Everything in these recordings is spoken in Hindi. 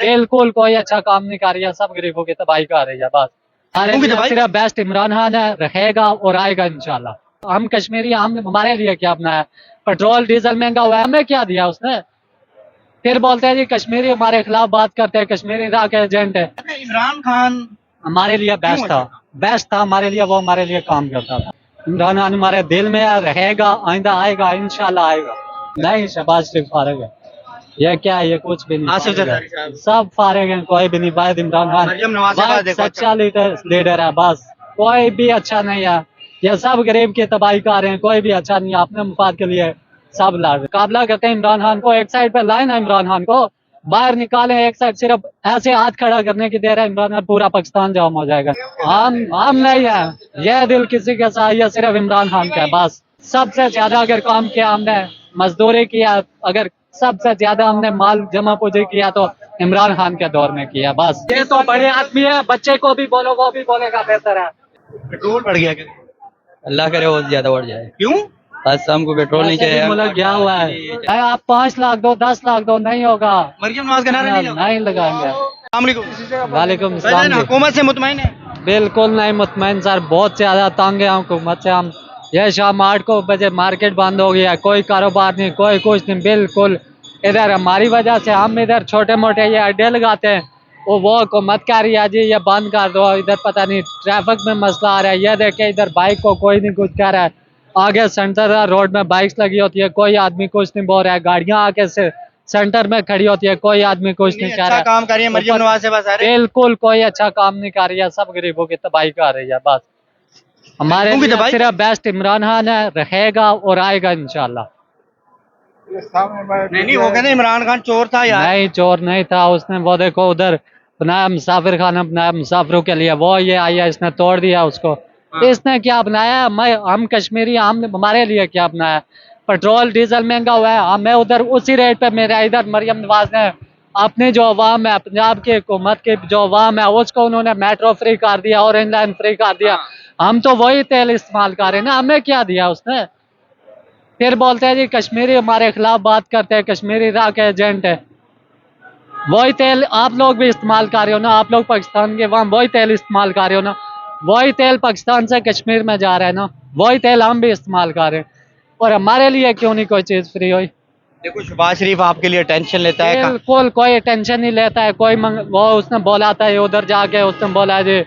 बिल्कुल कोई अच्छा काम नहीं कर रही है, सब गरीबों की तबाही कर रही है बस। सिर्फ बेस्ट इमरान खान है, रहेगा और आएगा इंशाल्लाह। हम कश्मीरी, हम हमारे लिए क्या अपना है, पेट्रोल डीजल महंगा हुआ है, हमें क्या दिया उसने। फिर बोलते हैं जी कश्मीरी हमारे खिलाफ बात करते हैं, कश्मीरी इराक के एजेंट है। इमरान खान हमारे लिए बेस्ट था, बेस्ट था हमारे लिए, वो हमारे लिए काम करता था। इमरान खान हमारे दिल में है, रहेगा, आइंदा आएगा, इंशाल्लाह आएगा। नहीं, शहबाज शरीफ फारग है। ये क्या है, ये कुछ भी नहीं। आसिफ फारिग है। जरदारी साहब, सब फारिग हैं, कोई भी नहीं। वाहिद इमरान खान मरियम नवाज के बाद वाहिद देखो सच्चा लीडर है बस। कोई भी अच्छा नहीं है, ये सब गरीब की तबाही कर रहे हैं, कोई भी अच्छा नहीं है, अपने मुफाद के लिए सब लड़ रहे हैं। मुकाबला करते हैं इमरान खान को, एक साइड पे लाए ना इमरान खान को, बाहर निकाले, एक साइड सिर्फ ऐसे हाथ खड़ा करने की देर है इमरान खान, पूरा पाकिस्तान जाम हो जाएगा। हम नहीं है, यह दिल किसी के साथ, यह सिर्फ इमरान खान का है बस। सबसे ज्यादा अगर काम किया हमने, मजदूरी किया, अगर सबसे ज्यादा हमने माल जमा पूंजी किया तो इमरान खान के दौर में किया बस। ये तो बड़े आदमी है, बच्चे को भी बोलो वो भी बोलेगा बेहतर है। पेट्रोल बढ़ गया क्या? अल्लाह करे और ज्यादा बढ़ जाए। क्यों? बस हमको पेट्रोल नहीं चाहिए। मुल्क गया हुआ है, चाहे आप 5 लाख दो, 10 लाख दो, नहीं होगा। मरियम नवाज का नारा नहीं लगाएंगे। वालेकुम नहीं, हुकूमत से मुतमईन है? बिल्कुल नहीं मुतमईन सर, बहुत ज्यादा तंग है हुकूमत से हम। यह शाम 8 बजे मार्केट बंद हो गया, कोई कारोबार नहीं, कोई कुछ नहीं, बिल्कुल। इधर हमारी वजह से हम इधर छोटे मोटे ये अड्डे लगाते हैं, वो हुकूमत कह रही है जी ये बंद कर दो, इधर पता नहीं ट्रैफिक में मसला आ रहा है। ये देखे इधर बाइक को कोई नहीं कुछ कह रहा है, आगे सेंटर रोड में बाइक्स लगी होती है, कोई आदमी कुछ नहीं बोल रहा है, गाड़ियां आके से सेंटर में खड़ी होती है, कोई आदमी कुछ नहीं कह रहा अच्छा है। काम कर रही है मरियम नवाज से बस। अरे बिल्कुल कोई अच्छा काम नहीं कर रही है, सब गरीबों की तबाही कर रही है बस। हमारे लिए सिर्फ बेस्ट इमरान खान है, रहेगा और आएगा इंशाल्लाह। नहीं, वो कहते इमरान खान चोर था यार। नहीं, चोर नहीं था, उसने वो देखो उधर बनाया मुसाफिर खाना, बनाया मुसाफिरों के लिए, वो ये आया इसने तोड़ दिया उसको। इसने क्या बनाया, हम कश्मीरी, हम हमारे लिए क्या बनाया। पेट्रोल डीजल महंगा हुआ है, हमें उधर उसी रेट पे मेरा इधर मरियम नवाज ने अपनी जो अवाम है, पंजाब की हुकूमत की जो अवाम है, उसको उन्होंने मेट्रो फ्री कर दिया, ऑरेंज लाइन फ्री कर दिया। हम तो वही तेल इस्तेमाल कर रहे हैं ना, हमें क्या दिया उसने। फिर बोलते हैं जी कश्मीरी हमारे खिलाफ बात करते हैं, कश्मीरी इराक के एजेंट है। वही तेल आप लोग भी इस्तेमाल कर रहे हो ना, आप लोग पाकिस्तान के वहाँ वही तेल इस्तेमाल कर रहे हो ना, वही तेल पाकिस्तान से कश्मीर में जा रहा है ना, वही तेल हम भी इस्तेमाल कर रहे हैं। और हमारे लिए क्यों नहीं कोई चीज फ्री हुई। देखो शहबाज शरीफ आपके लिए टेंशन लेता है। बिल्कुल कोई टेंशन नहीं लेता है, कोई वो उसने बोला था उधर जाके, उसने बोला जी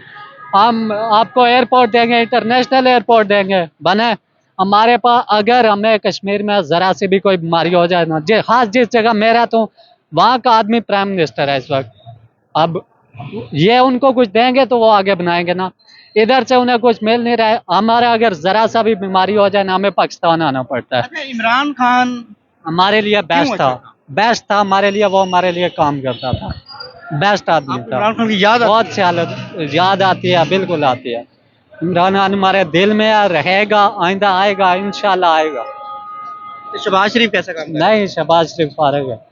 हम आपको एयरपोर्ट देंगे, इंटरनेशनल एयरपोर्ट देंगे बने हमारे पास। अगर हमें कश्मीर में जरा सी भी कोई बीमारी हो जाए ना, जी खास जिस जगह मैं रहता हूँ वहाँ का आदमी प्राइम मिनिस्टर है इस वक्त। अब ये उनको कुछ देंगे तो वो आगे बनाएंगे ना, इधर से उन्हें कुछ मिल नहीं रहा है। हमारा अगर जरा सा भी बीमारी हो जाए ना, हमें पाकिस्तान आना पड़ता है। अच्छा, इमरान खान हमारे लिए बेस्ट था, बेस्ट था हमारे लिए, वो हमारे लिए काम करता था, बेस्ट आदमी था। इमरान खान की याद बहुत सी याद आती है, बिल्कुल आती है। इमरान खान हमारे दिल में है, रहेगा, आइंदा आएगा, इंशाल्लाह आएगा। तो शहबाज शरीफ कैसा काम कर? नहीं, शहबाज शरीफ फारग है।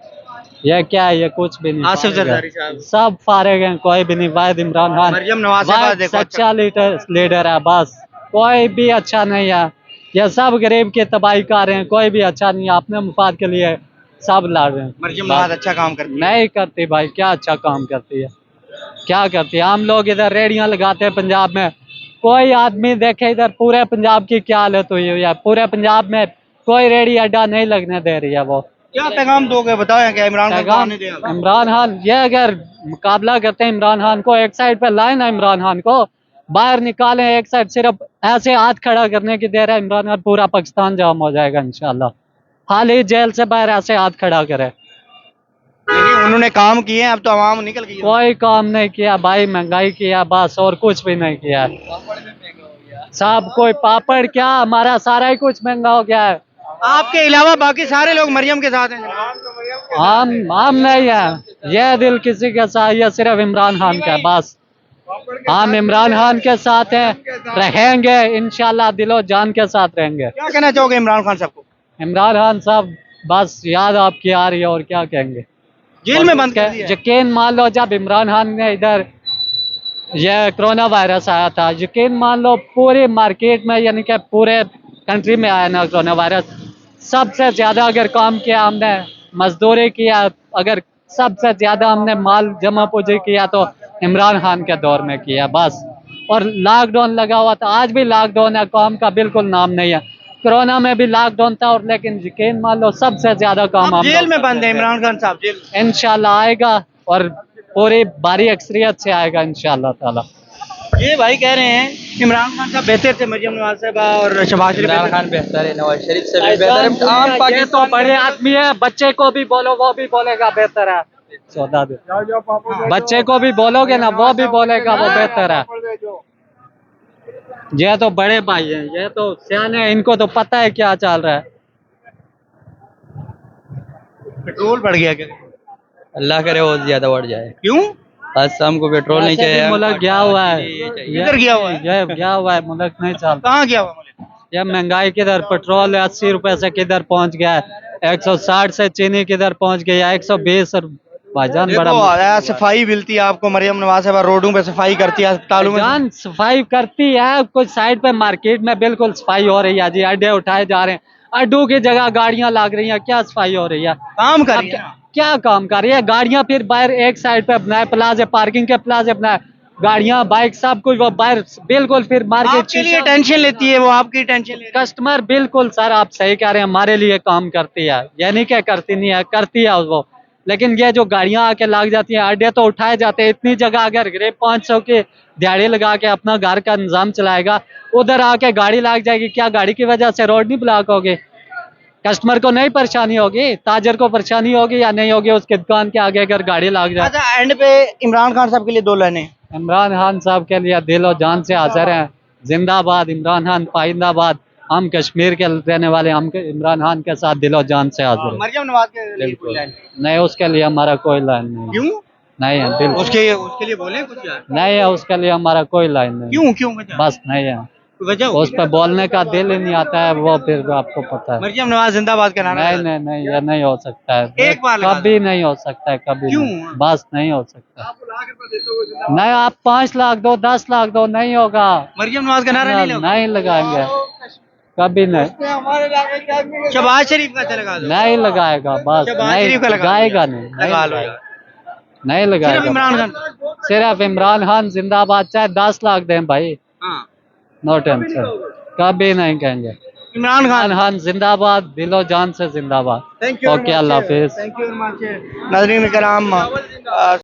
ये क्या है, ये कुछ भी नहीं। आसिफ फारिग है। जरदारी साहब, सब फारिग हैं, कोई भी नहीं। वाहिद इमरान खान मरियम नवाज के बाद वाहिद देखो सच्चा लीडर है बस। कोई भी अच्छा नहीं है, ये सब गरीब की तबाही कर रहे हैं, कोई भी अच्छा नहीं है, अपने मुफाद के लिए सब लड़ रहे हैं। मरियम नवाज अच्छा काम करती है? नहीं करती भाई, क्या अच्छा काम करती है, क्या करती है। हम लोग इधर रेडियां लगाते हैं पंजाब में, कोई आदमी देखे इधर पूरे पंजाब की क्या हालत हुई है, पूरे पंजाब में कोई रेडी अड्डा नहीं लगने दे रही है। वो क्या पैगाम दोगे, बताओ क्या इमरान खान को आने दें? इमरान खान, ये अगर मुकाबला करते हैं इमरान खान को, एक साइड पे लाए ना इमरान खान को, बाहर निकालें, एक साइड सिर्फ ऐसे हाथ खड़ा करने की देर है इमरान खान, पूरा पाकिस्तान जाम हो जाएगा इंशाल्लाह। हाल ही जेल से बाहर ऐसे हाथ खड़ा करे। उन्होंने काम किए हैं, अब तो आवाम निकल गई है। कोई काम नहीं किया भाई, महंगाई किया बस, और कुछ भी नहीं किया। सब कोई पापड़ क्या, हमारा सारा ही कुछ महंगा हो गया है। आपके अलावा बाकी सारे लोग मरियम के साथ हैं। हम नहीं है, यह दिल किसी के साथ, यह सिर्फ इमरान खान का है बस। हम इमरान खान के साथ हैं, रहेंगे इंशाल्लाह, दिलो जान के साथ रहेंगे। क्या कहना चाहोगे इमरान खान साहब को? इमरान खान साहब बस याद आपकी आ रही है, और क्या कहेंगे। जेल में बंद कर दिया है। यकीन मान लो, जब इमरान खान ने इधर यह कोरोना वायरस आया था, यकीन मान लो पूरी मार्केट में, यानी कि पूरे कंट्री में आया ना कोरोना वायरस, सबसे ज्यादा अगर काम किया हमने, मजदूरी किया, अगर सबसे ज्यादा हमने माल जमा पूंजी किया तो इमरान खान के दौर में किया बस। और लॉकडाउन लगा हुआ था, आज भी लॉकडाउन है, काम का बिल्कुल नाम नहीं है। कोरोना में भी लॉकडाउन था, और लेकिन यकीन मान लो सबसे ज्यादा काम अब हम जेल लोग में कर बंद है रहे थे। इमरान खान साहब, जेल में। इंशाल्लाह आएगा, और पूरी भारी अक्सरियत से आएगा इंशाल्लाह ताला। ये भाई कह रहे हैं इमरान खान साहब बेहतर थे मरियम नवाज साहबा और शहबाज शरीफ इमरान बेहतर खान बेहतर है, नवाज शरीफ से भी भाईजान, बेहतर है। आम ये तो पाकिस्तान बड़े आदमी है, बच्चे को भी बोलो वो भी बोलेगा बेहतर है। सौदा दे, बच्चे को भी बोलोगे ना वो भी बोलेगा वो बेहतर है। ये तो बड़े भाई हैं, ये तो सियाने हैं, इनको तो पता है क्या चल रहा है। पेट्रोल बढ़ गया क्या? अल्लाह करे और ज्यादा बढ़ जाए। क्यों? बस हमको पेट्रोल नहीं वैसे भी चाहिए। मुल्क गया हुआ है, किधर गया हुआ है? ये गया हुआ है, मुल्क नहीं चलता। कहाँ गया हुआ मुल्क? ये महंगाई किधर, पेट्रोल 80 रुपए से किधर पहुंच गया है, 160 से चीनी किधर पहुंच गया है, 120। भाईजान बड़ा देखो सफाई मिलती है आपको, मरियम नवाज साहब रोडों पे सफाई करती है, अस्पतालों में। जान सफाई करती है, कुछ साइड पे मार्केट में बिल्कुल सफाई हो रही है जी, अड्डे उठाए जा रहे हैं, अड्डों की जगह गाड़ियां लाग रही हैं, क्या सफाई हो रही है? काम अब करिए क्या, ना। क्या काम कर रही है? गाड़ियां फिर बाहर एक साइड पे बनाए, प्लाजे पार्किंग के प्लाजे बनाए, गाड़ियां बाइक सब कुछ वो बाहर बिल्कुल फिर मार्केट आपके लिए टेंशन लेती है वो, आपकी टेंशन ले रही है। कस्टमर बिल्कुल सर आप सही कह रहे हैं, हमारे लिए काम करती है, ये नहीं क्या करती नहीं है, करती है वो। लेकिन ये जो गाड़ियां आके लाग जाती हैं, अड्डे तो उठाए जाते हैं, इतनी जगह अगर गरीब 500 की दिहाड़ी लगा के अपना घर का निजाम चलाएगा, उधर आके गाड़ी लाग जाएगी, क्या गाड़ी की वजह से रोड नहीं ब्लॉक होगी? कस्टमर को नहीं परेशानी होगी, ताजर को परेशानी होगी या नहीं होगी उसके दुकान के आगे अगर गाड़ी लाग जाए? अच्छा, एंड पे इमरान खान साहब के लिए 2 लाइनें। इमरान खान साहब के लिए दिलो जान से हाजिर हैं, जिंदाबाद इमरान खान, पाइंदाबाद। हम कश्मीर के रहने वाले, हम इमरान खान के साथ दिलो जान से हाजिर हैं। मरियम नवाज के लिए कोई बिल्कुल लाइन? नहीं, उसके लिए हमारा कोई लाइन नहीं है। क्यों? नहीं है, बिल्कुल उसके लिए बोले कुछ यार। नहीं है, उसके लिए हमारा कोई लाइन नहीं। क्यों क्यों वजह? बस नहीं है, वजह उस पर बोलने का दिल ही नहीं आता है, वो फिर आपको पता है। मरियम नवाज जिंदाबाद का नारा नहीं लगा। नहीं नहीं, ये नहीं हो सकता है, एक बार लगा कभी नहीं हो सकता है, कभी क्यों? नहीं। बस नहीं हो सकता। नहीं, आप 5 लाख दो, 10 लाख दो, नहीं होगा। मरियम नवाज का नारा नहीं लगा। नहीं लगाएंगे, कभी नहीं, शहबाज शरीफ का अच्छा लगा दो। नहीं लगाएगा, बस शहबाज नहीं शरीफ का लगा दो लगाएगा, यार। नहीं लगा लो लगाएगा। यार। नहीं सिर्फ लगाएगा, इमरान खान। सिर्फ इमरान खान जिंदाबाद, चाहे 10 लाख दें भाई, हाँ, नो टेंशन, कभी नहीं कहेंगे। इमरान खान। इमरान खान जिंदाबाद, दिलो जान से जिंदाबाद। Thank you. Okay, Allah Hafiz. Thank you very much. नाज़रीन कराम,